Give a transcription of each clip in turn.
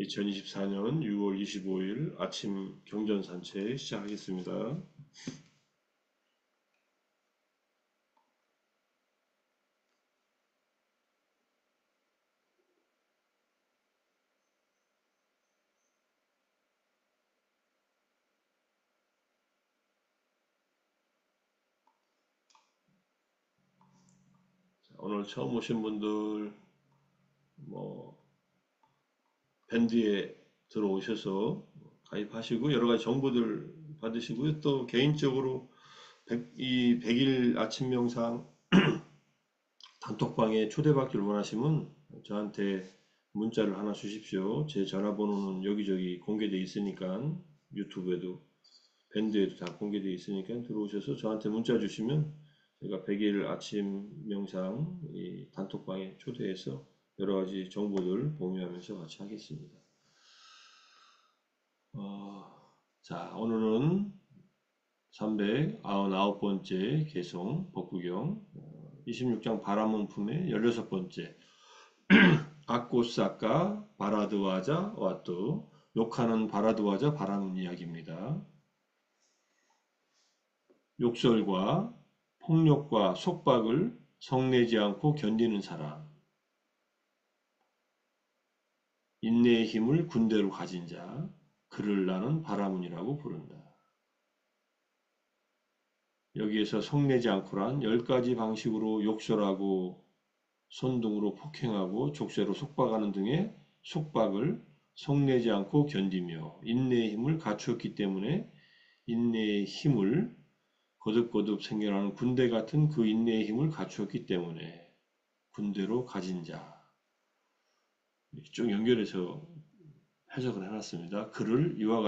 2024년 6월 25일 아침 경전 산책 시작하겠습니다. 오늘 처음 오신 분들 뭐 밴드에 들어오셔서 가입하시고 여러 가지 정보들 받으시고요. 또 개인적으로 이 100일 아침 명상 단톡방에 초대받기를 원하시면 저한테 문자를 하나 주십시오. 제 전화번호는 여기저기 공개되어 있으니까 유튜브에도 밴드에도 다 공개되어 있으니까 들어오셔서 저한테 문자 주시면 제가 100일 아침 명상 이 단톡방에 초대해서 여러 가지 정보들 공유하면서 같이 하겠습니다. 자, 오늘은 399번째 개송 법구경 26장 바라문품의 16번째 아꼬사카 바라드와자 와또 욕하는 바라드와자 바라문 이야기입니다. 욕설과 폭력과 속박을 성내지 않고 견디는 사람, 인내의 힘을 군대로 가진 자, 그를 나는 바라문이라고 부른다. 여기에서 성내지 않고란 10가지 방식으로 욕설하고 손등으로 폭행하고 족쇄로 속박하는 등의 속박을 성내지 않고 견디며 인내의 힘을 갖추었기 때문에 인내의 힘을 거듭거듭 생겨나는 군대 같은 그 인내의 힘을 갖추었기 때문에 군대로 가진 자. 이렇게 쭉 연결해서 해석을 해놨습니다. 그를 이와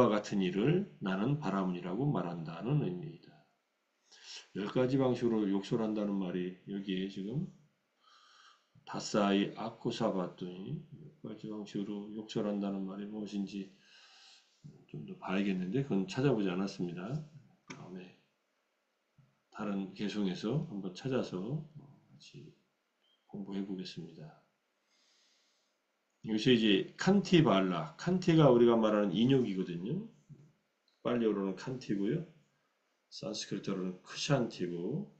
같은 일을 나는 바라문이라고 말한다는 의미입니다. 10가지 방식으로 욕설한다는 말이 여기에 지금 다사이 아쿠사바토니 10가지 방식으로 욕설한다는 말이 무엇인지 좀 더 봐야겠는데 그건 찾아보지 않았습니다. 다음에 다른 개송에서 한번 찾아서 같이 공부해 보겠습니다. 여기서 이제 칸티발라, 칸티가 우리가 말하는 인욕이거든요. 빨리어로는 칸티고요. 산스크리트어로는 크샨티고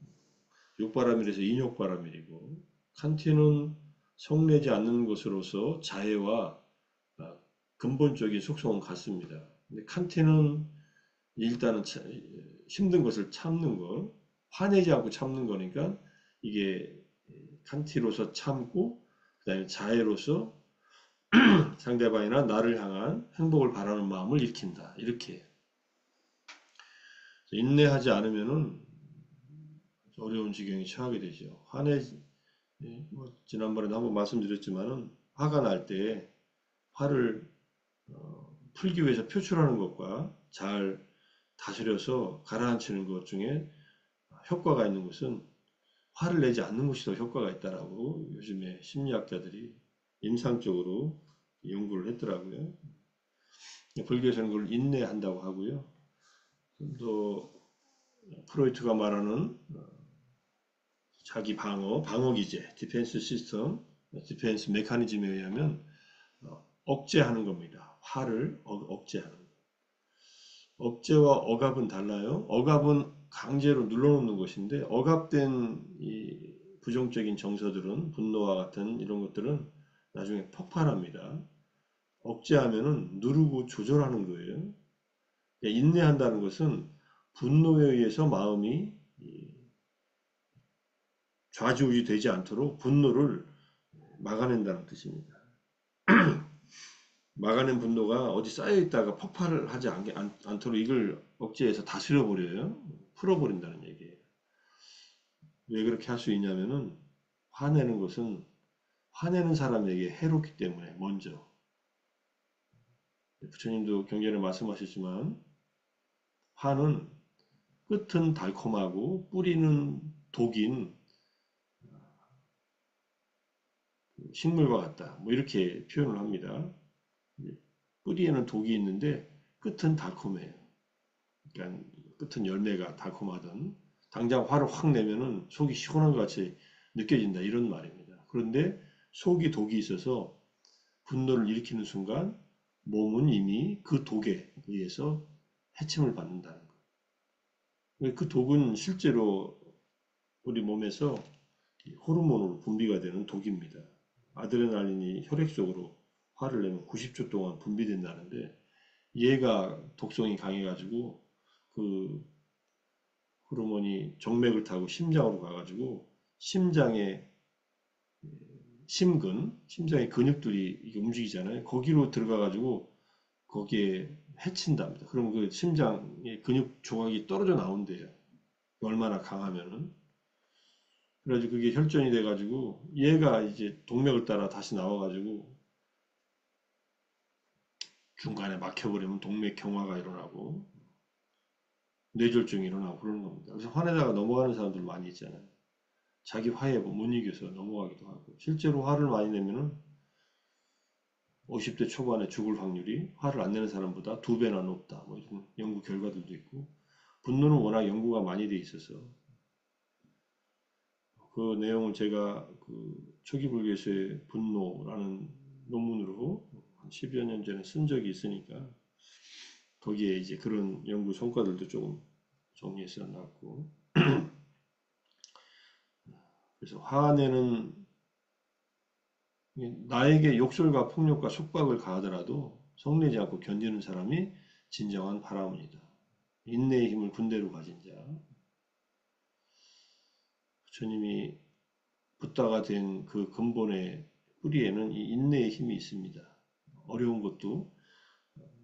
욕바라밀에서 인욕바라밀이고 칸티는 성내지 않는 것으로서 자해와 근본적인 속성은 같습니다. 근데 칸티는 일단은 힘든 것을 참는 것, 화내지 않고 참는 거니까 이게 칸티로서 참고 그다음에 자해로서 상대방이나 나를 향한 행복을 바라는 마음을 일으킨다. 이렇게 인내하지 않으면은 어려운 지경에 처하게 되죠. 뭐 지난번에도 한번 말씀드렸지만은 화가 날 때 화를 풀기 위해서 표출하는 것과 잘 다스려서 가라앉히는 것 중에 효과가 있는 것은 화를 내지 않는 것이 더 효과가 있다라고 요즘에 심리학자들이 임상적으로 연구를 했더라고요. 불교에서는 그걸 인내한다고 하고요. 또 프로이트가 말하는 자기 방어 기제, 디펜스 시스템, 디펜스 메커니즘에 의하면 억제하는 겁니다. 화를 억제하는 것. 억제와 억압은 달라요. 억압은 강제로 눌러놓는 것인데 억압된 이 부정적인 정서들은 분노와 같은 이런 것들은 나중에 폭발합니다. 억제하면은 누르고 조절하는 거예요. 그러니까 인내한다는 것은 분노에 의해서 마음이 좌지우지 되지 않도록 분노를 막아낸다는 뜻입니다. 막아낸 분노가 어디 쌓여있다가 폭발을 하지 않도록 이걸 억제해서 다스려 버려요. 풀어버린다는 얘기예요. 왜 그렇게 할 수 있냐면은 화내는 것은 화내는 사람에게 해롭기 때문에 먼저 부처님도 경전에 말씀하셨지만 화는 끝은 달콤하고 뿌리는 독인 식물과 같다. 뭐 이렇게 표현을 합니다. 뿌리에는 독이 있는데 끝은 달콤해요. 그러니까 끝은 열매가 달콤하던 당장 화를 확 내면은 속이 시원한 것 같이 느껴진다 이런 말입니다. 그런데 속이 독이 있어서 분노를 일으키는 순간 몸은 이미 그 독에 의해서 해침을 받는다는 거예요. 그 독은 실제로 우리 몸에서 호르몬으로 분비가 되는 독입니다. 아드레날린이 혈액 속으로 화를 내면 90초 동안 분비된다는데 얘가 독성이 강해가지고 그 호르몬이 정맥을 타고 심장으로 가가지고 심장의 심장의 근육들이 이게 움직이잖아요. 거기로 들어가가지고 거기에 해친답니다. 그러면 그 심장의 근육 조각이 떨어져 나온대요. 얼마나 강하면은. 그래가지고 그게 혈전이 돼가지고 얘가 이제 동맥을 따라 다시 나와가지고 중간에 막혀버리면 동맥 경화가 일어나고 뇌졸중이 일어나고 그러는 겁니다. 그래서 화내다가 넘어가는 사람들 많이 있잖아요. 자기 화에 못 이겨서 넘어가기도 하고 실제로 화를 많이 내면은 50대 초반에 죽을 확률이 화를 안 내는 사람보다 2배나 높다. 뭐 이런 연구 결과들도 있고 분노는 워낙 연구가 많이 돼 있어서 그 내용을 제가 그 초기 불교에서의 분노라는 논문으로 한 10여 년 전에 쓴 적이 있으니까 거기에 이제 그런 연구 성과들도 조금 정리해서 놨고 그래서 화내는 나에게 욕설과 폭력과 속박을 가하더라도 성내지 않고 견디는 사람이 진정한 바라문이다. 인내의 힘을 군대로 가진 자. 부처님이 붓다가 된 그 근본의 뿌리에는 이 인내의 힘이 있습니다. 어려운 것도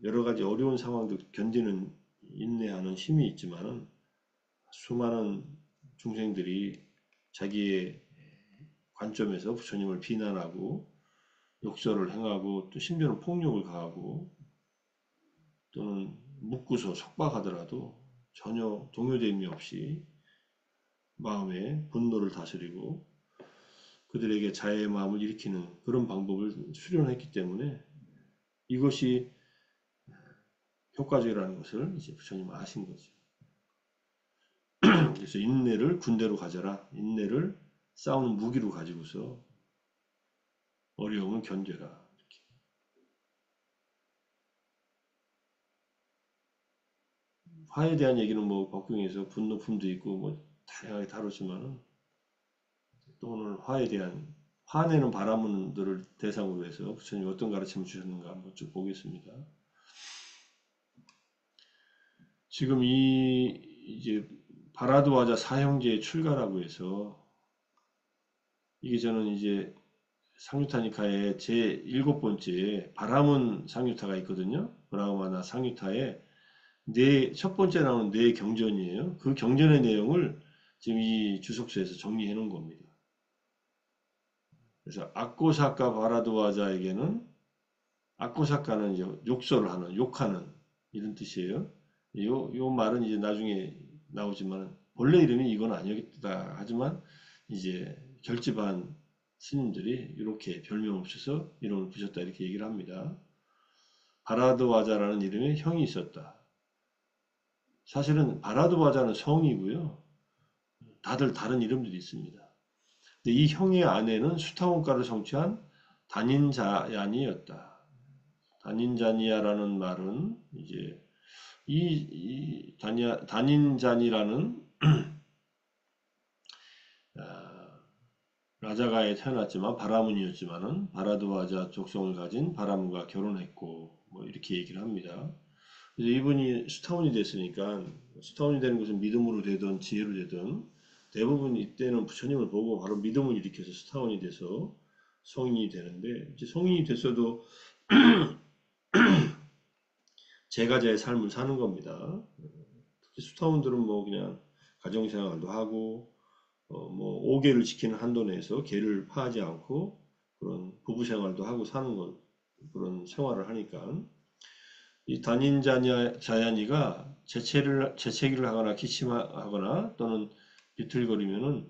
여러 가지 어려운 상황도 견디는 인내하는 힘이 있지만 수많은 중생들이 자기의 관점에서 부처님을 비난하고 욕설을 행하고 또 심지어는 폭력을 가하고 또는 묻고서 속박하더라도 전혀 동요됨이 없이 마음의 분노를 다스리고 그들에게 자애의 마음을 일으키는 그런 방법을 수련했기 때문에 이것이 효과적이라는 것을 이제 부처님 아신 거죠. 그래서 인내를 군대로 가져라. 인내를 싸우는 무기로 가지고서 어려움을 견뎌라. 이렇게. 화에 대한 얘기는 뭐 법경에서 분노품도 있고 뭐 다양하게 다루지만은 또 오늘 화에 대한 화내는 바라문들을 대상으로 해서 부처님 어떤 가르침을 주셨는가 한번 쭉 보겠습니다. 지금 이제 바라드와자 사형제의 출가라고 해서 이게 저는 이제 상유타니카의 제 7번째 바라문 상유타가 있거든요. 브라흐마나 상유타에 첫 번째 나오는 네 경전이에요. 그 경전의 내용을 지금 이 주석서에서 정리해 놓은 겁니다. 그래서 악고사카 바라드와자에게는 악고사카는 이제 욕설을 하는, 욕하는 이런 뜻이에요. 요 말은 이제 나중에 나오지만 본래 이름이 이건 아니었다 하지만 이제 결집한 스님들이 이렇게 별명을 붙여서 이름을 붙였다 이렇게 얘기를 합니다. 바라드와자라는 이름의 형이 있었다. 사실은 바라드와자는 성이고요. 다들 다른 이름들이 있습니다. 근데 이 형의 아내는 수타원가를 성취한 단인자야니였다. 단인자니야라는 말은 이제 단인자니라는 라자가에 태어났지만 바라문이었지만은 바라드와자 족성을 가진 바라문과 결혼했고 뭐 이렇게 얘기를 합니다. 그래서 이분이 수타원이 됐으니까 수타원이 되는 것은 믿음으로 되든 지혜로 되든 대부분 이때는 부처님을 보고 바로 믿음을 일으켜서 수타원이 돼서 성인이 되는데 이제 성인이 됐어도 제가자의 삶을 사는 겁니다. 특히 수타원들은 뭐 그냥 가정생활도 하고 뭐 5계를 지키는 한도 내에서 계를 파하지 않고 그런 부부생활도 하고 사는 건 그런 생활을 하니까 이 단인자야니가 재채기를 하거나 기침하거나 또는 비틀거리면은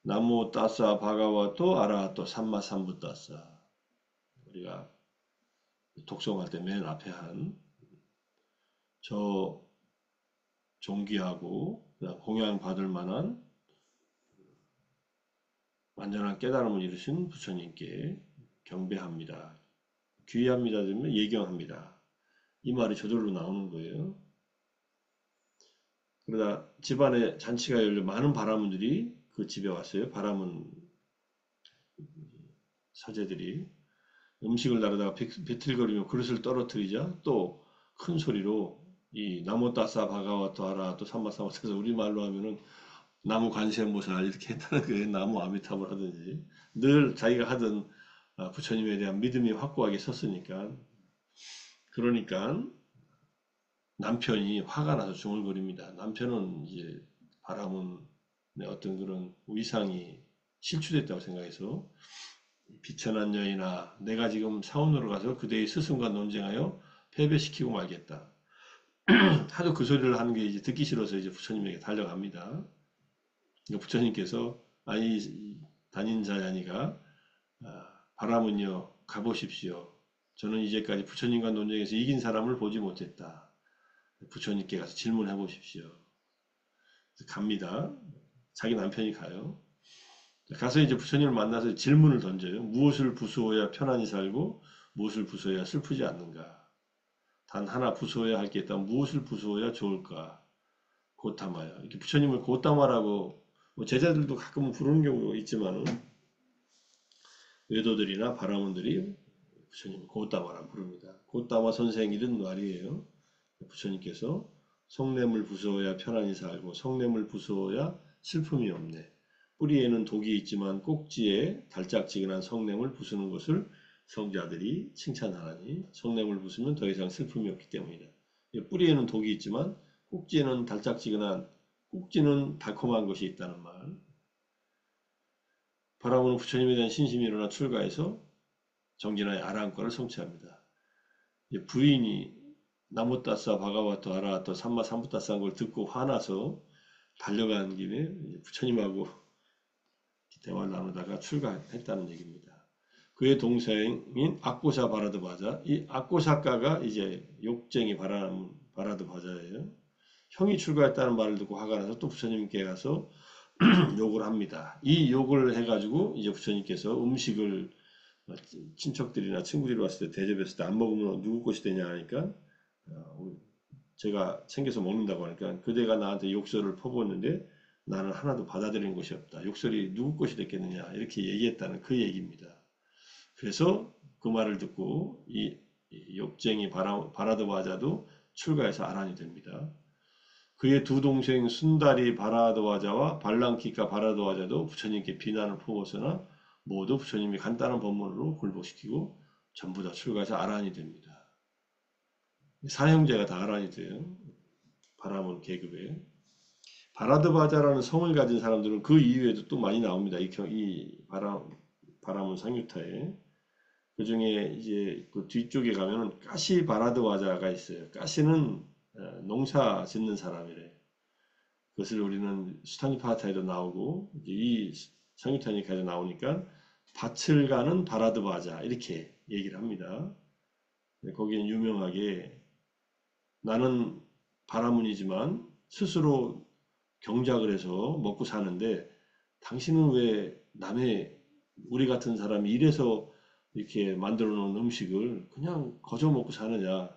나무 따싸 바가와또 아라하또 삼마 삼부따싸 우리가 독송할 때 맨 앞에 한 저 존귀하고 공양받을 만한 완전한 깨달음을 이루신 부처님께 경배합니다. 귀합니다 되면 예경합니다. 이 말이 저절로 나오는 거예요. 그러다 집안에 잔치가 열려 많은 바라문들이 그 집에 왔어요. 바라문 사제들이 음식을 나르다가 비틀거리며 그릇을 떨어뜨리자 또 큰 소리로 이 나무 따싸 바가와토 하라 또 삼바삼바해서 우리말로 하면은 나무 관세음보살 이렇게 했다는 거예요. 나무 아미타불 하든지 늘 자기가 하던 부처님에 대한 믿음이 확고하게 섰으니까 그러니까 남편이 화가 나서 중얼거립니다. 남편은 이제 바라문의 어떤 그런 위상이 실추됐다고 생각해서 비천한 여인아 내가 지금 사원으로 가서 그대의 스승과 논쟁하여 패배시키고 말겠다. 하도 그 소리를 하는 게 이제 듣기 싫어서 이제 부처님에게 달려갑니다. 부처님께서 아니 단인 자야니가 바라문요 가보십시오. 저는 이제까지 부처님과 논쟁에서 이긴 사람을 보지 못했다. 부처님께 가서 질문해 보십시오. 갑니다. 자기 남편이 가요. 가서 이제 부처님을 만나서 질문을 던져요. 무엇을 부수어야 편안히 살고 무엇을 부수어야 슬프지 않는가? 단 하나 부수어야 할 게 있다면 무엇을 부수어야 좋을까? 고타마야. 이렇게 부처님을 고타마라고 뭐 제자들도 가끔 부르는 경우가 있지만은 외도들이나 바라문들이 부처님을 고타마라고 부릅니다. 고타마 선생 이런 말이에요. 부처님께서 성냄을 부수어야 편안히 살고 성냄을 부수어야 슬픔이 없네. 뿌리에는 독이 있지만 꼭지에 달짝지근한 성냄을 부수는 것을 성자들이 칭찬하나니 성냄을 부수면 더 이상 슬픔이 없기 때문이다. 뿌리에는 독이 있지만 꼭지에는 달짝지근한 꼭지는 달콤한 것이 있다는 말. 바라보는 부처님에 대한 신심이 일어나 출가해서 정진하의 아라한과를 성취합니다. 부인이 나무따싸 바가와토 아라하토 삼마 삼부따싸 걸 듣고 화나서 달려간 김에 부처님하고 대화를 나누다가 출가했다는 얘기입니다. 그의 동생인 악고사 바라드바자, 이 악고사가가 이제 욕쟁이 바라드바자예요. 형이 출가했다는 말을 듣고 화가 나서 또 부처님께 가서 욕을 합니다. 이 욕을 해가지고 이제 부처님께서 음식을 친척들이나 친구들이 왔을 때 대접했을 때 안 먹으면 누구 것이 되냐 하니까 제가 챙겨서 먹는다고 하니까 그대가 나한테 욕설을 퍼부었는데 나는 하나도 받아들이는 것이 없다. 욕설이 누구 것이 됐겠느냐 이렇게 얘기했다는 그 얘기입니다. 그래서 그 말을 듣고 이 욕쟁이 바라드와자도 출가해서 아란이 됩니다. 그의 두 동생 순다리 바라드와자와 발랑키카 바라드와자도 부처님께 비난을 퍼부었으나 모두 부처님이 간단한 법문으로 굴복시키고 전부 다 출가해서 아란이 됩니다. 사형제가 다 아란이 돼요. 바라문 계급에. 바라드바자라는 성을 가진 사람들은 그 이후에도 또 많이 나옵니다. 이 바라문 상유타에. 그 중에 이제 그 뒤쪽에 가면은 가시 바라드와자가 있어요. 가시는 농사 짓는 사람이래. 그것을 우리는 수타니파타에도 나오고 이 상유타니까지 나오니까 밭을 가는 바라드바자 이렇게 얘기를 합니다. 거기엔 유명하게 나는 바라문이지만 스스로 경작을 해서 먹고 사는데 당신은 왜 남의 우리 같은 사람이 이래서 이렇게 만들어 놓은 음식을 그냥 거저 먹고 사느냐.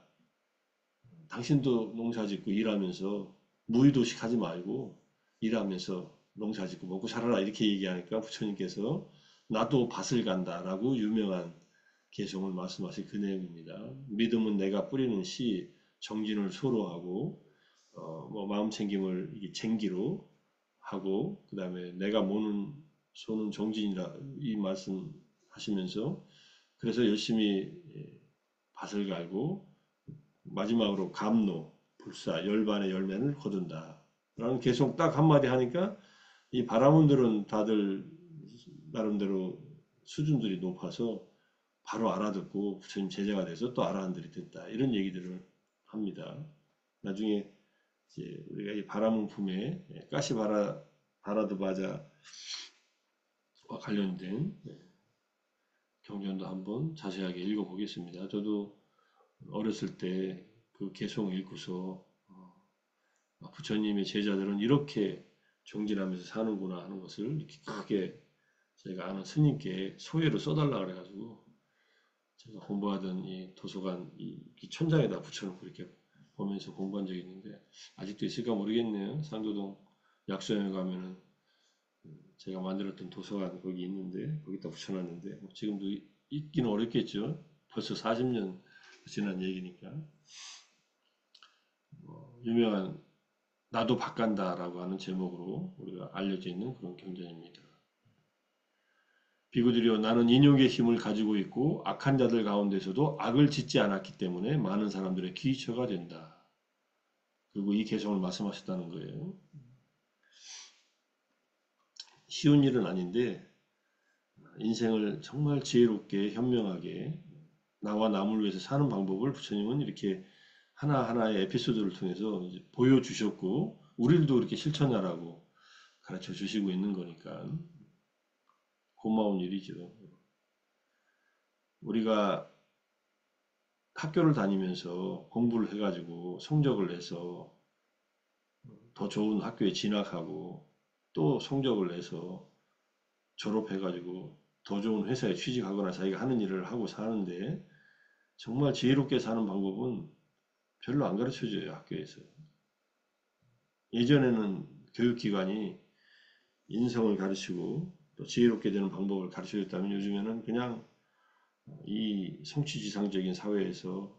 당신도 농사 짓고 일하면서 무의도식 하지 말고 일하면서 농사 짓고 먹고 살아라 이렇게 얘기하니까 부처님께서 나도 밭을 간다라고 유명한 개성을 말씀하신 그 내용입니다. 믿음은 내가 뿌리는 씨 정진을 소로하고 뭐 마음 챙김을 이게 챙기로 하고 그 다음에 내가 모는 소는 정진이라 이 말씀 하시면서 그래서 열심히 밭을 갈고 마지막으로 감노, 불사, 열반의 열매를 거둔다. 라는 계속 딱 한마디 하니까 이 바라문들은 다들 나름대로 수준들이 높아서 바로 알아듣고 부처님 제자가 돼서 또 아라한들이 됐다. 이런 얘기들을 합니다. 나중에 이제 우리가 이 바라문품에 바라드바자와 관련된 경전도 한번 자세하게 읽어보겠습니다. 저도 어렸을 때 그 개송 읽고서 부처님의 제자들은 이렇게 정진하면서 사는구나 하는 것을 이렇게 크게 제가 아는 스님께 소회로 써달라 그래가지고 제가 공부하던 이 도서관 이 천장에다 붙여놓고 이렇게 보면서 공부한 적이 있는데 아직도 있을까 모르겠네요. 상도동 약수형에 가면은 제가 만들었던 도서관 거기 있는데 거기다 붙여놨는데 뭐 지금도 있기는 어렵겠죠. 벌써 40년 지난 얘기니까. 유명한 나도 박간다라고 하는 제목으로 우리가 알려져 있는 그런 경전입니다. 비구들이여 나는 인욕의 힘을 가지고 있고 악한 자들 가운데서도 악을 짓지 않았기 때문에 많은 사람들의 기초가 된다. 그리고 이 개성을 말씀하셨다는 거예요. 쉬운 일은 아닌데 인생을 정말 지혜롭게 현명하게 나와 남을 위해서 사는 방법을 부처님은 이렇게 하나하나의 에피소드를 통해서 이제 보여주셨고 우리들도 그렇게 실천하라고 가르쳐 주시고 있는 거니까 고마운 일이죠. 우리가 학교를 다니면서 공부를 해가지고 성적을 내서 더 좋은 학교에 진학하고 또 성적을 내서 졸업해가지고 더 좋은 회사에 취직하거나 자기가 하는 일을 하고 사는데 정말 지혜롭게 사는 방법은 별로 안 가르쳐줘요, 학교에서. 예전에는 교육기관이 인성을 가르치고 또 지혜롭게 되는 방법을 가르쳐줬다면 요즘에는 그냥 이 성취지상적인 사회에서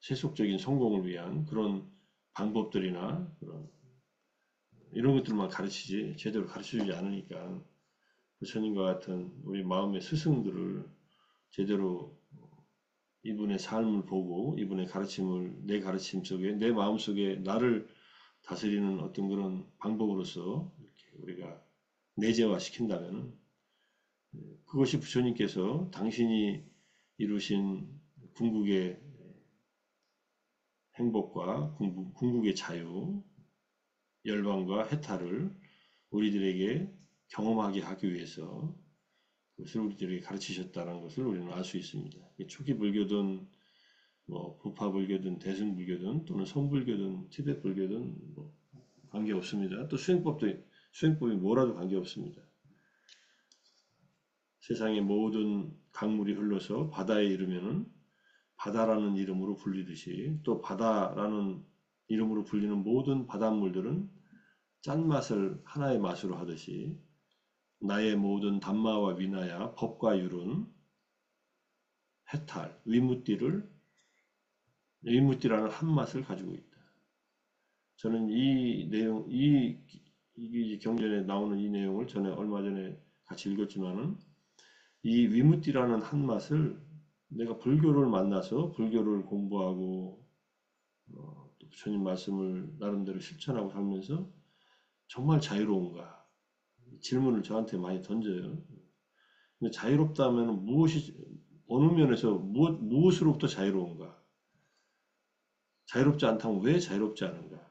세속적인 성공을 위한 그런 방법들이나 그런 이런 것들만 가르치지 제대로 가르쳐주지 않으니까 부처님과 같은 우리 마음의 스승들을 제대로 이분의 삶을 보고 이분의 가르침을 내 가르침 속에 내 마음 속에 나를 다스리는 어떤 그런 방법으로서 이렇게 우리가 내재화 시킨다면 그것이 부처님께서 당신이 이루신 궁극의 행복과 궁극의 자유, 열반과 해탈을 우리들에게 경험하게 하기 위해서 그것을 우리들에게 가르치셨다는 것을 우리는 알 수 있습니다. 초기 불교든 뭐 부파 불교든 대승 불교든 또는 성불교든 티베트 불교든 뭐 관계 없습니다. 또 수행법이 뭐라도 관계 없습니다. 세상의 모든 강물이 흘러서 바다에 이르면은 바다라는 이름으로 불리듯이 또 바다라는 이름으로 불리는 모든 바닷물들은 짠맛을 하나의 맛으로 하듯이 나의 모든 담마와 위나야 법과 율은 해탈, 위무띠라는 한 맛을 가지고 있다. 저는 이 내용, 이 경전에 나오는 이 내용을 전에 얼마 전에 같이 읽었지만은 이 위무띠라는 한 맛을 내가 불교를 만나서 불교를 공부하고 또 부처님 말씀을 나름대로 실천하고 살면서 정말 자유로운가 질문을 저한테 많이 던져요. 근데 자유롭다면 어느 면에서 무엇으로부터 자유로운가? 자유롭지 않다면 왜 자유롭지 않은가?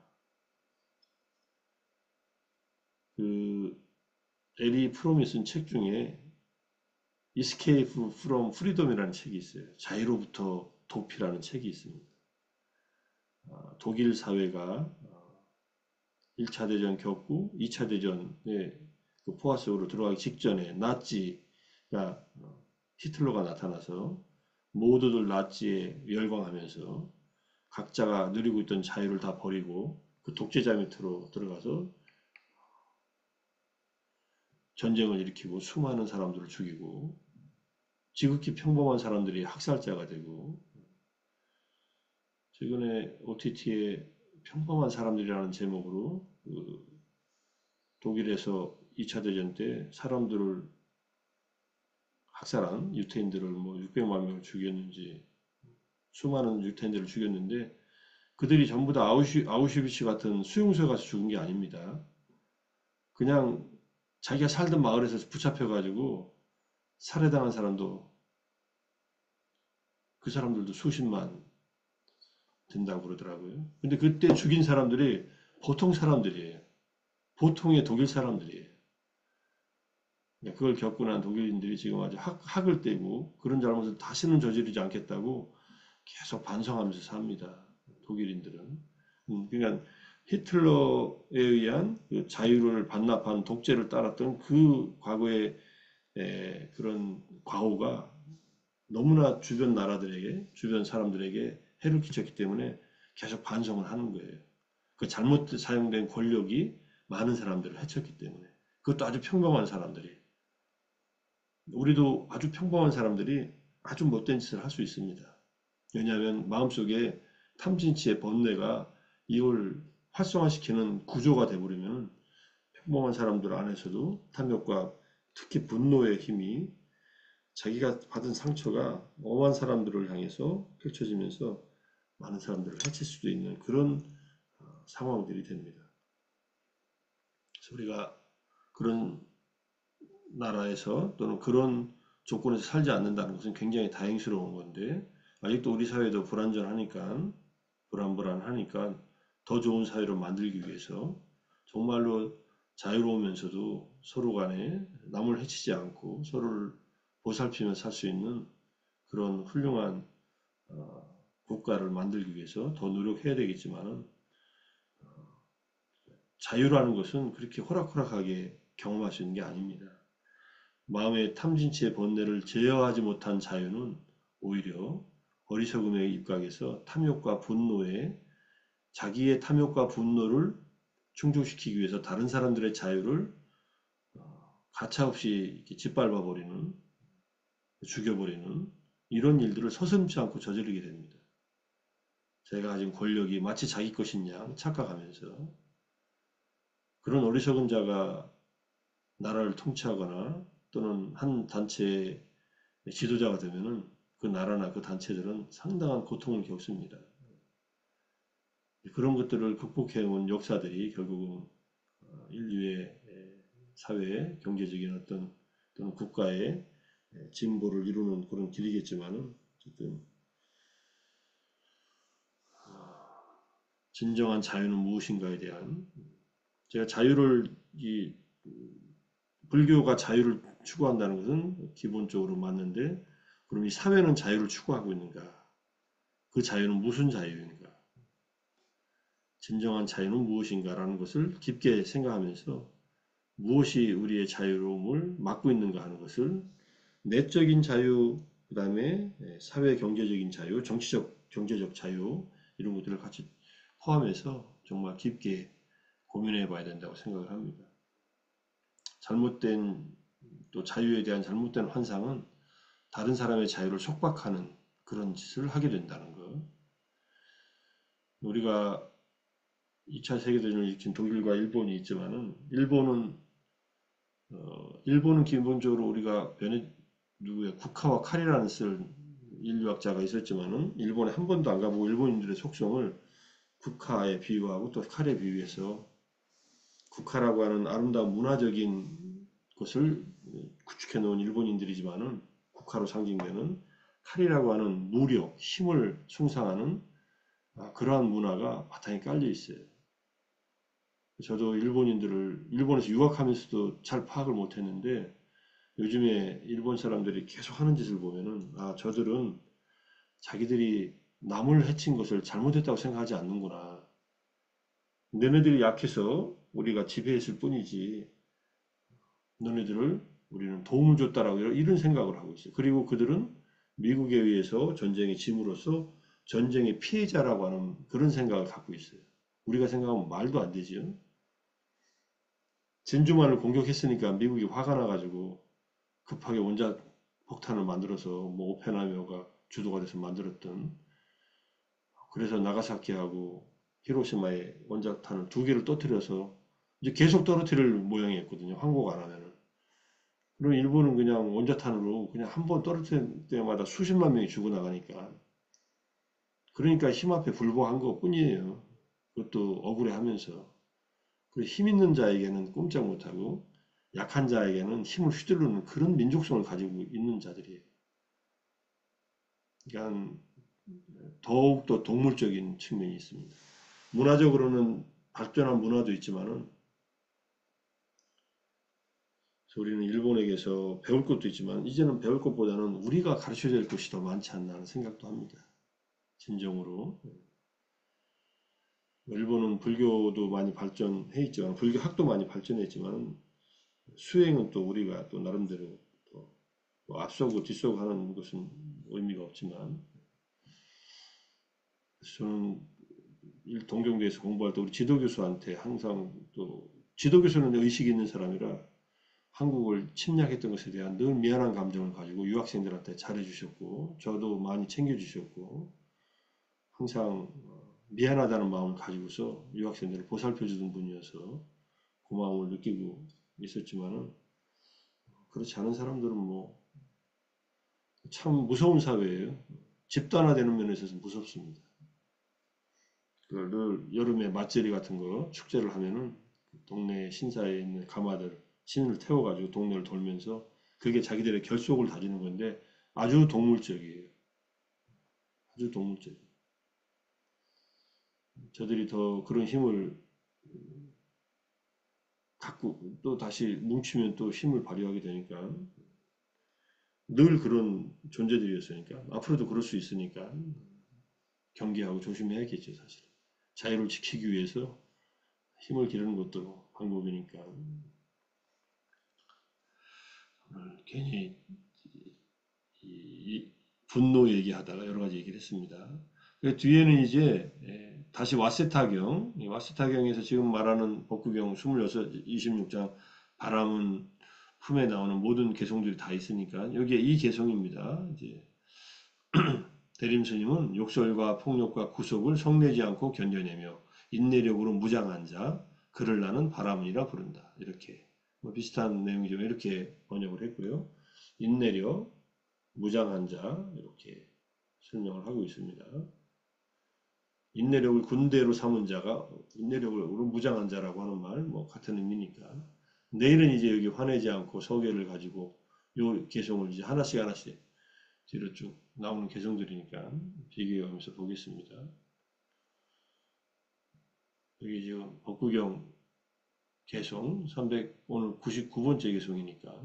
그 에리 프롬이 쓴 책 중에 Escape from Freedom이라는 책이 있어요. 자유로부터 도피라는 책이 있습니다. 독일 사회가 1차 대전 겪고 2차 대전에 그 포화 속으로 들어가기 직전에 나치가 히틀러가 나타나서 모두들 나치에 열광하면서 각자가 누리고 있던 자유를 다 버리고 그 독재자 밑으로 들어가서 전쟁을 일으키고 수많은 사람들을 죽이고 지극히 평범한 사람들이 학살자가 되고 최근에 OTT에 평범한 사람들이라는 제목으로 그 독일에서 2차 대전 때 사람들을 학살한 유태인들을 뭐 600만 명을 죽였는지 수많은 유태인들을 죽였는데 그들이 전부 다 아우슈비츠 같은 수용소에 가서 죽은 게 아닙니다. 그냥 자기가 살던 마을에서 붙잡혀가지고 살해당한 사람도 그 사람들도 수십만 된다고 그러더라고요. 근데 그때 죽인 사람들이 보통 사람들이에요. 보통의 독일 사람들이에요. 그걸 겪고 난 독일인들이 지금 아주 학을 떼고 그런 잘못을 다시는 저지르지 않겠다고 계속 반성하면서 삽니다. 독일인들은. 그러니까 히틀러에 의한 그 자유를 반납한 독재를 따랐던 그 과거의 그런 과오가 너무나 주변 나라들에게, 주변 사람들에게 해를 끼쳤기 때문에 계속 반성을 하는 거예요. 그 잘못 사용된 권력이 많은 사람들을 해쳤기 때문에. 그것도 아주 평범한 사람들이. 우리도 아주 평범한 사람들이 아주 못된 짓을 할 수 있습니다. 왜냐하면 마음속에 탐진치의 번뇌가 이걸 활성화시키는 구조가 되어버리면 평범한 사람들 안에서도 탐욕과 특히 분노의 힘이 자기가 받은 상처가 엄한 사람들을 향해서 펼쳐지면서 많은 사람들을 해칠 수도 있는 그런 상황들이 됩니다. 그래서 우리가 그런 나라에서 또는 그런 조건에서 살지 않는다는 것은 굉장히 다행스러운 건데 아직도 우리 사회도 불안전하니까 불안불안하니까 더 좋은 사회로 만들기 위해서 정말로 자유로우면서도 서로 간에 남을 해치지 않고 서로를 보살피며 살 수 있는 그런 훌륭한 국가를 만들기 위해서 더 노력해야 되겠지만은 자유라는 것은 그렇게 호락호락하게 경험할 수 있는 게 아닙니다. 마음의 탐진치의 번뇌를 제어하지 못한 자유는 오히려 어리석음에 입각해서 탐욕과 분노에 자기의 탐욕과 분노를 충족시키기 위해서 다른 사람들의 자유를 가차없이 이렇게 짓밟아 버리는, 죽여버리는 이런 일들을 서슴지 않고 저지르게 됩니다. 제가 가진 권력이 마치 자기 것인 양 착각하면서 그런 어리석은 자가 나라를 통치하거나 또는 한 단체의 지도자가 되면은 그 나라나 그 단체들은 상당한 고통을 겪습니다. 그런 것들을 극복해온 역사들이 결국은 인류의 사회의 경제적인 어떤 또는 국가의 진보를 이루는 그런 길이겠지만은 어쨌든 진정한 자유는 무엇인가에 대한 제가 자유를 이 불교가 자유를 추구한다는 것은 기본적으로 맞는데 그럼 이 사회는 자유를 추구하고 있는가? 그 자유는 무슨 자유인가? 진정한 자유는 무엇인가라는 것을 깊게 생각하면서 무엇이 우리의 자유로움을 막고 있는가 하는 것을 내적인 자유, 그 다음에 사회 경제적인 자유, 정치적, 경제적 자유 이런 것들을 같이 포함해서 정말 깊게 고민해 봐야 된다고 생각을 합니다. 잘못된 또 자유에 대한 잘못된 환상은 다른 사람의 자유를 속박하는 그런 짓을 하게 된다는 것. 우리가 2차 세계대전을 일으킨 독일과 일본이 있지만은 일본은 기본적으로 우리가 누구야 국화와 칼이라는 쓸 인류학자가 있었지만은 일본에 한 번도 안 가보고 일본인들의 속성을 국화에 비유하고 또 칼에 비유해서 국화라고 하는 아름다운 문화적인 것을 구축해 놓은 일본인들이지만은 국화로 상징되는 칼이라고 하는 무력, 힘을 숭상하는 그러한 문화가 바탕에 깔려 있어요. 저도 일본에서 유학하면서도 잘 파악을 못했는데 요즘에 일본 사람들이 계속 하는 짓을 보면은 저들은 자기들이 남을 해친 것을 잘못했다고 생각하지 않는구나. 너네들이 약해서 우리가 지배했을 뿐이지 너네들을 우리는 도움을 줬다라고 이런 생각을 하고 있어요. 그리고 그들은 미국에 의해서 전쟁의 짐으로써 전쟁의 피해자라고 하는 그런 생각을 갖고 있어요. 우리가 생각하면 말도 안 되지요. 진주만을 공격했으니까 미국이 화가 나가지고 급하게 원자 폭탄을 만들어서 뭐 오펜하이머가 주도가 돼서 만들었던 그래서 나가사키하고 히로시마에 원자탄을 2개를 터뜨려서 이제 계속 떨어뜨릴 모양이었거든요. 항복 안 하면은. 그럼 일본은 그냥 원자탄으로 그냥 한 번 떨어뜨릴 때마다 수십만 명이 죽어나가니까. 그러니까 힘 앞에 불복한 것 뿐이에요. 그것도 억울해하면서. 그리고 힘 있는 자에게는 꼼짝 못하고 약한 자에게는 힘을 휘두르는 그런 민족성을 가지고 있는 자들이에요. 그러니까 더욱더 동물적인 측면이 있습니다. 문화적으로는 발전한 문화도 있지만은 우리는 일본에게서 배울 것도 있지만 이제는 배울 것보다는 우리가 가르쳐야 될 것이 더 많지 않나 하는 생각도 합니다. 진정으로. 일본은 불교도 많이 발전해 있지만 불교학도 많이 발전했지만 수행은 또 우리가 또 나름대로 뭐 앞서고 뒤서고 하는 것은 의미가 없지만, 저는 동경대에서 공부할 때 우리 지도교수한테 항상, 또 지도교수는 의식이 있는 사람이라 한국을 침략했던 것에 대한 늘 미안한 감정을 가지고 유학생들한테 잘해주셨고, 저도 많이 챙겨주셨고, 항상 미안하다는 마음을 가지고서 유학생들을 보살펴주던 분이어서 고마움을 느끼고 있었지만은, 그렇지 않은 사람들은 뭐 참 무서운 사회예요. 집단화되는 면에 있어서 무섭습니다. 그걸 늘 여름에 맛제리 같은 거 축제를 하면은 동네 신사에 있는 가마들 신을 태워가지고 동네를 돌면서 그게 자기들의 결속을 다지는 건데, 아주 동물적이에요. 아주 동물적이에요. 저들이 더 그런 힘을 갖고 또 다시 뭉치면 또 힘을 발휘하게 되니까, 늘 그런 존재들이었으니까 앞으로도 그럴 수 있으니까 경계하고 조심해야겠죠, 사실. 자유를 지키기 위해서 힘을 기르는 것도 방법이니까. 오늘 괜히 이 분노 얘기하다가 여러 가지 얘기를 했습니다. 그 뒤에는 이제 다시 와세타경, 이 와세타경에서 지금 말하는 법구경 26, 26장 바람은 품에 나오는 모든 개성들이 다 있으니까 여기에 이 개성입니다. 이제 대림스님은 욕설과 폭력과 구속을 성내지 않고 견뎌내며 인내력으로 무장한 자, 그를 나는 바라문이라 부른다. 이렇게 뭐 비슷한 내용이지만 이렇게 번역을 했고요. 인내력, 무장한 자 이렇게 설명을 하고 있습니다. 인내력을 군대로 삼은 자가 인내력으로 무장한 자라고 하는 말, 뭐 같은 의미니까. 내일은 이제 여기 화내지 않고 서계를 가지고 요 개성을 이제 하나씩 하나씩 뒤로 쭉 나오는 개성들이니까 비교하면서 보겠습니다. 여기 지금 법구경 개성 300 오늘 99번째 개성이니까.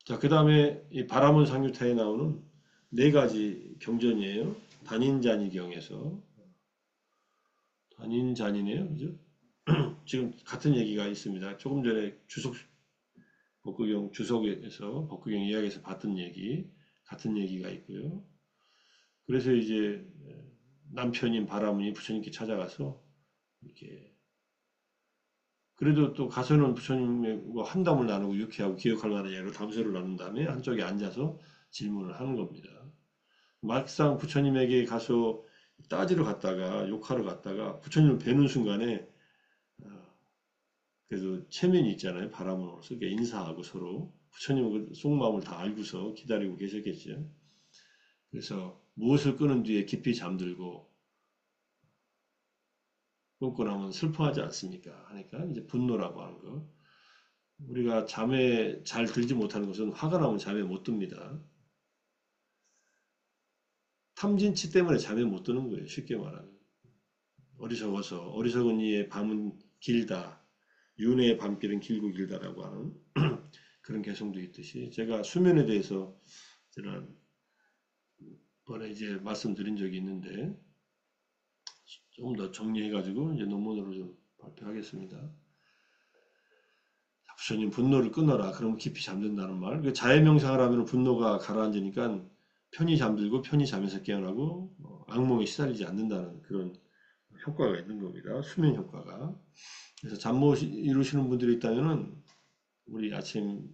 자, 그 다음에 이 바람은 상류타에 나오는 네 가지 경전이에요. 단인잔이경에서 단인잔이네요, 그죠? 지금 같은 얘기가 있습니다. 조금 전에 주석 법구경 주석에서 법구경 이야기에서 봤던 얘기 같은 얘기가 있고요. 그래서 이제 남편인 바람이 부처님께 찾아가서 이렇게 그래도 또 가서는 부처님과 한담을 나누고 유쾌하고 기억할 만한 얘기로 담소를 나눈 다음에 한쪽에 앉아서 질문을 하는 겁니다. 막상 부처님에게 가서 따지러 갔다가 욕하러 갔다가 부처님을 뵈는 순간에 그래도 체면이 있잖아요. 바람으로서 인사하고 서로 부처님은 그 속마음을 다 알고서 기다리고 계셨겠죠. 그래서 무엇을 끊은 뒤에 깊이 잠들고 끊고 나면 슬퍼하지 않습니까? 하니까 이제 분노라고 하는 거. 우리가 잠에 잘 들지 못하는 것은 화가 나면 잠에 못 듭니다. 탐진치 때문에 잠에 못 드는 거예요. 쉽게 말하면. 어리석어서 어리석은 이의 밤은 길다. 윤회의 밤길은 길고 길다라고 하는 그런 개성도 있듯이 제가 수면에 대해서 지난번에 이제 말씀드린 적이 있는데 조금 더 정리해가지고 이제 논문으로 좀 발표하겠습니다. 부처님 분노를 끊어라. 그럼 깊이 잠든다는 말. 그 자해 명상을 하면 분노가 가라앉으니까 편히 잠들고 편히 잠에서 깨어나고 악몽에 시달리지 않는다는 그런 효과가 있는 겁니다. 수면 효과가. 그래서 잠 못 이루시는 분들이 있다면은 우리 아침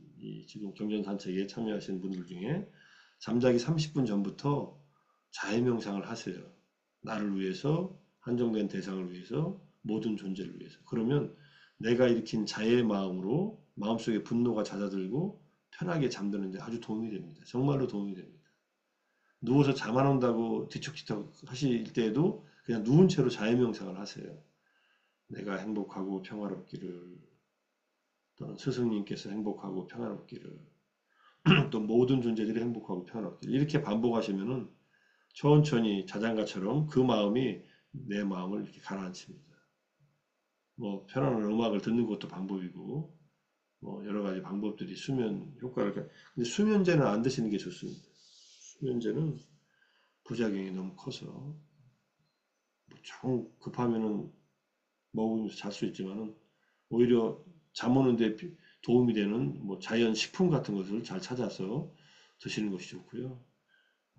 지금 경전 산책에 참여하시는 분들 중에 잠자기 30분 전부터 자해 명상을 하세요. 나를 위해서 한정된 대상을 위해서 모든 존재를 위해서. 그러면 내가 일으킨 자해의 마음으로 마음속에 분노가 잦아들고 편하게 잠드는데 아주 도움이 됩니다. 정말로 도움이 됩니다. 누워서 잠 안 온다고 뒤척뒤척 하실 때에도 그냥 누운 채로 자해 명상을 하세요. 내가 행복하고 평화롭기를, 또는 스승님께서 행복하고 평화롭기를, 또 모든 존재들이 행복하고 평화롭기를 이렇게 반복하시면은 천천히 자장가처럼 그 마음이 내 마음을 이렇게 가라앉힙니다. 뭐 편안한 음악을 듣는 것도 방법이고 뭐 여러 가지 방법들이 수면 효과를. 근데 수면제는 안 드시는 게 좋습니다. 수면제는 부작용이 너무 커서 좀 급하면은 먹으면서 잘 수 있지만은 오히려 잠 오는데 도움이 되는 뭐 자연 식품 같은 것을 잘 찾아서 드시는 것이 좋고요.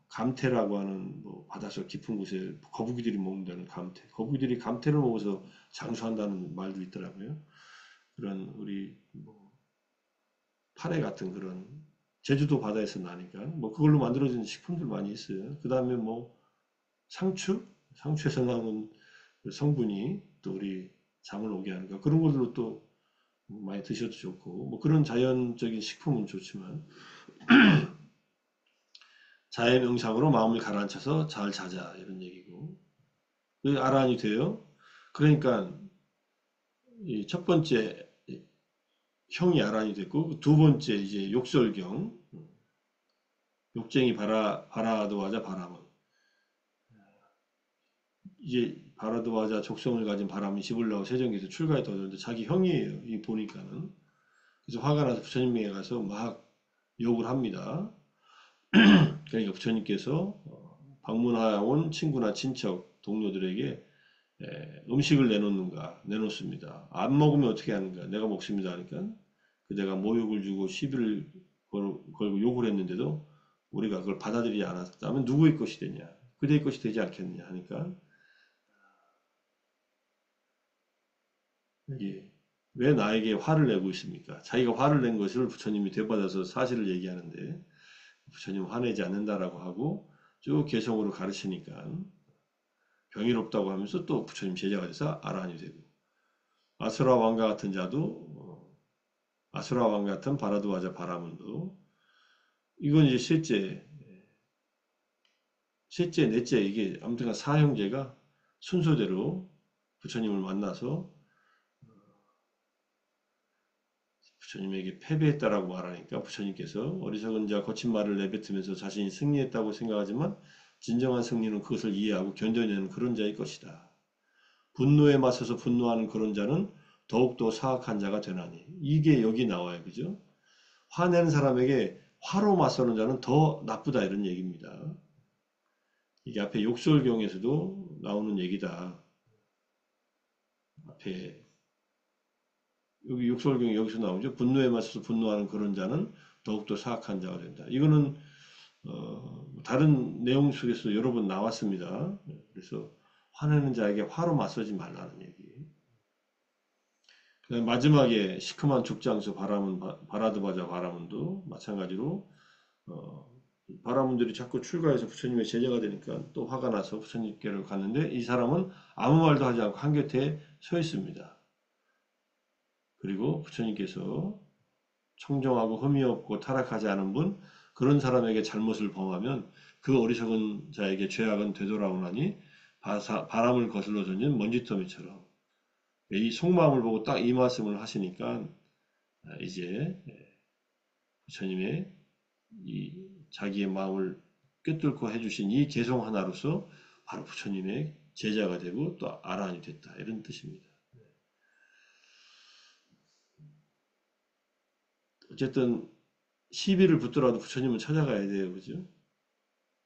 감태라고 하는 뭐 바닷속 깊은 곳에 거북이들이 먹는다는 감태. 거북이들이 감태를 먹어서 장수한다는 말도 있더라고요. 그런 우리 뭐 파래 같은 그런 제주도 바다에서 나니까 뭐 그걸로 만들어진 식품들 많이 있어요. 그 다음에 뭐 상추? 상추에서 나오는 그 성분이 또 우리 잠을 오게 하니까 그런 걸로 또 많이 드셔도 좋고 뭐 그런 자연적인 식품은 좋지만 자연 영상으로 마음을 가라앉혀서 잘 자자 이런 얘기고 그 아란이 돼요. 그러니까 이 첫 번째 형이 아란이 됐고 두 번째 이제 욕설경 욕쟁이 바라도하자 바람은 이제 바라도하자 족성을 가진 바람이 집을 나고 세정기에서 출가에 떠드는데 자기 형이에요. 이 보니까는 그래서 화가 나서 부처님에게 가서 막 욕을 합니다. 그러니까 부처님께서 방문하온 친구나 친척 동료들에게 음식을 내놓습니다. 안 먹으면 어떻게 하는가? 내가 먹습니다 하니까 그대가 모욕을 주고 시비를 걸고 욕을 했는데도 우리가 그걸 받아들이지 않았다면 누구의 것이 되냐? 그대의 것이 되지 않겠느냐 하니까 예. 왜 나에게 화를 내고 있습니까? 자기가 화를 낸 것을 부처님이 되받아서 사실을 얘기하는데 부처님 화내지 않는다라고 하고 쭉 개성으로 가르치니까 병이롭다고 하면서 또 부처님 제자가 돼서 아라한이 되고 아수라 왕과 같은 자도 아수라 왕 같은 바라도와자 바라문도 이건 이제 셋째, 넷째 이게 아무튼 사형제가 순서대로 부처님을 만나서 부처님에게 패배했다라고 말하니까 부처님께서 어리석은 자 거친 말을 내뱉으면서 자신이 승리했다고 생각하지만 진정한 승리는 그것을 이해하고 견뎌내는 그런 자의 것이다. 분노에 맞서서 분노하는 그런 자는 더욱더 사악한 자가 되나니. 이게 여기 나와요. 그죠? 화내는 사람에게 화로 맞서는 자는 더 나쁘다 이런 얘기입니다. 이게 앞에 욕설경에서도 나오는 얘기다. 앞에 여기 욕설경이 여기서 나오죠. 분노에 맞서서 분노하는 그런 자는 더욱더 사악한 자가 된다. 이거는 다른 내용 속에서 여러 번 나왔습니다. 그래서 화내는 자에게 화로 맞서지 말라는 얘기. 그다음에 마지막에 시큼한 죽장수 바라드바자 바라문도 마찬가지로 어, 바라문들이 자꾸 출가해서 부처님의 제자가 되니까 또 화가 나서 부처님께로 갔는데 이 사람은 아무 말도 하지 않고 한 곁에 서 있습니다. 그리고 부처님께서 청정하고 흠이 없고 타락하지 않은 분 그런 사람에게 잘못을 범하면 그 어리석은 자에게 죄악은 되돌아오나니 바람을 거슬러 던진 먼지더미처럼 이 속마음을 보고 딱 이 말씀을 하시니까 이제 부처님의 이 자기의 마음을 꿰뚫고 해주신 이 개성 하나로서 바로 부처님의 제자가 되고 또 아라한이 됐다 이런 뜻입니다. 어쨌든 시비를 붙더라도 부처님은 찾아가야 돼요, 그죠?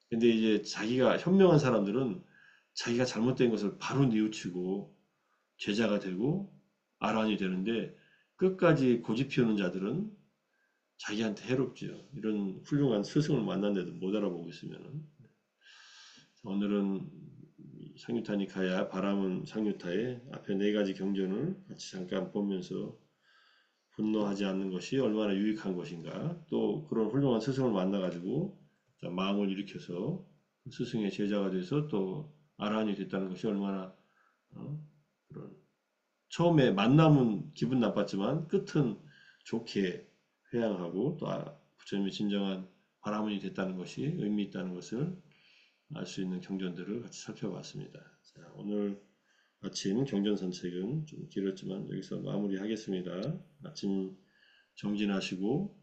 근데 이제 자기가 현명한 사람들은 자기가 잘못된 것을 바로 뉘우치고 제자가 되고 아란이 되는데 끝까지 고집 피우는 자들은 자기한테 해롭죠. 이런 훌륭한 스승을 만났는데도 못 알아보고 있으면은. 오늘은 상유타 니카야 바람은 상유타의 앞에 네 가지 경전을 같이 잠깐 보면서 분노하지 않는 것이 얼마나 유익한 것인가 또 그런 훌륭한 스승을 만나가지고 마음을 일으켜서 스승의 제자가 돼서 또 아란이 됐다는 것이 얼마나 그런 처음에 만남은 기분 나빴지만 끝은 좋게 회양하고 또 부처님의 진정한 바라문이 됐다는 것이 의미 있다는 것을 알 수 있는 경전들을 같이 살펴봤습니다. 자, 오늘 아침 경전 산책은 좀 길었지만 여기서 마무리하겠습니다. 아침 정진하시고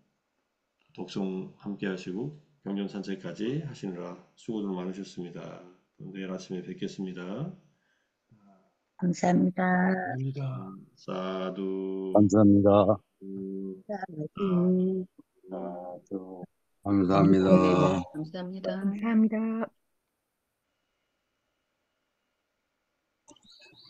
독송 함께 하시고 경전 산책까지 하시느라 수고들 많으셨습니다. 내일 아침에 뵙겠습니다. 감사합니다. 사두. 감사합니다. 사두. 아, 또 네, 감사합니다. 감사합니다. 감사합니다.